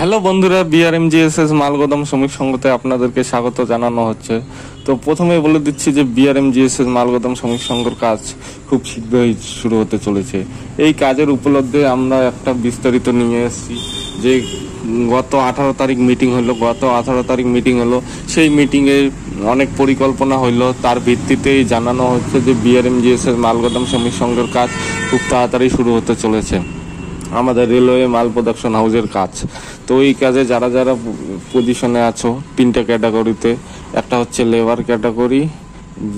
Hello বন্ধুরা, বিআরএমজিএসএস মালগোদাম শ্রমিক সংঘতে আপনাদেরকে স্বাগত জানানো হচ্ছে। তো প্রথমে বলে দিচ্ছি যে বিআরএমজিএসএস মালগোদাম শ্রমিক সংঘর কাজ খুব শীঘ্রই শুরু হতে চলেছে। এই কাজের উপলক্ষে আমরা একটা বিস্তারিত নিয়ে এসেছি যে গত 18 তারিখ মিটিং হলো। সেই মিটিংয়ে অনেক পরিকল্পনা হইলো, তার ভিত্তিতেই জানানো হচ্ছে যে বিআরএমজিএসএস মালগোদাম শ্রমিক সংঘের কাজ খুব তাড়াতাড়ি শুরু হতে চলেছে। আমাদের রেলওয়ে মাল প্রোডাকশন হাউসের কাজ। তো এই কাজে যারা যারা পজিশনে আছো, তিনটা ক্যাটাগরিতে। একটা হচ্ছে লেবার ক্যাটাগরি,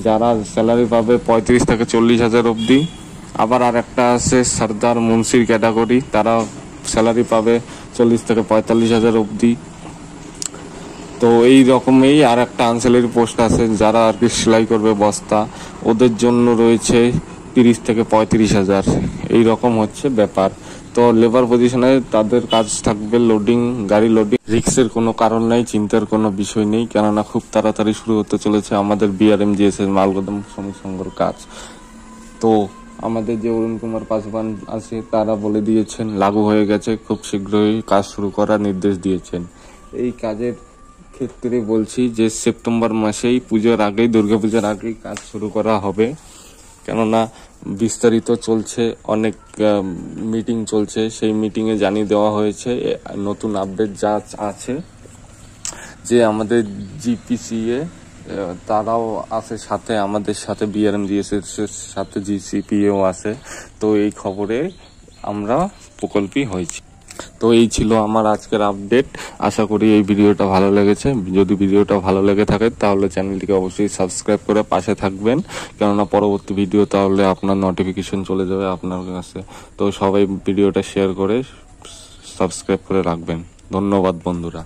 যারা স্যালারি পাবে 35 থেকে 40 হাজার অবধি। আবার আর একটা আছে সর্দার মুন্সির ক্যাটাগরি, তারা স্যালারি পাবে 40 থেকে 45 হাজার অবধি। তো এই রকমই আর একটা আনস্যালারি পোস্ট আছে, যারা আর কি সেলাই করবে বস্তা, ওদের জন্য রয়েছে 30 থেকে 35 হাজার। এই রকম হচ্ছে ব্যাপার। তো লেবার পজিশনে তাদের কাজ থাকবে লোডিং, গাড়ি লোডিং। রিক্সের কোনো কারণ নেই, চিন্তার কোনো বিষয় নেই, কেননা খুব তাড়াতাড়ি শুরু হতে চলেছে আমাদের বিআরএমজিএসএস মালগোদাম শ্রমিক সংঘর কাজ। তো আমাদের যে অরুণ কুমার পাসওয়ান আছে, তারা বলে দিয়েছেন লাগু হয়ে গেছে, খুব শীঘ্রই কাজ শুরু করার নির্দেশ দিয়েছেন। এই কাজের ক্ষেত্রে বলছি যে সেপ্টেম্বর মাসেই, দুর্গাপূজার আগেই কাজ শুরু করা হবে। কেননা বিস্তারিত চলছে, অনেক মিটিং চলছে, সেই মিটিংয়ে জানিয়ে দেওয়া হয়েছে নতুন আপডেট যা আছে, যে আমাদের জিপিসিএ তারাও আছে সাথে, আমাদের সাথে বিআরএমজিএসএস এর সাথে জিসিপিএও আছে। তো এই খবরে আমরা প্রকল্পী হয়েছি। তো এই ছিল আমার আজকের আপডেট। আশা করি এই ভিডিওটা ভালো লেগেছে। যদি ভিডিওটা ভালো লেগে থাকে তাহলে চ্যানেলটিকে অবশ্যই সাবস্ক্রাইব করে পাশে থাকবেন, কেননা পরবর্তী ভিডিও তাহলে আপনার নোটিফিকেশন চলে যাবে আপনার কাছে। তো সবাই ভিডিওটা শেয়ার করে সাবস্ক্রাইব করে রাখবেন। ধন্যবাদ বন্ধুরা।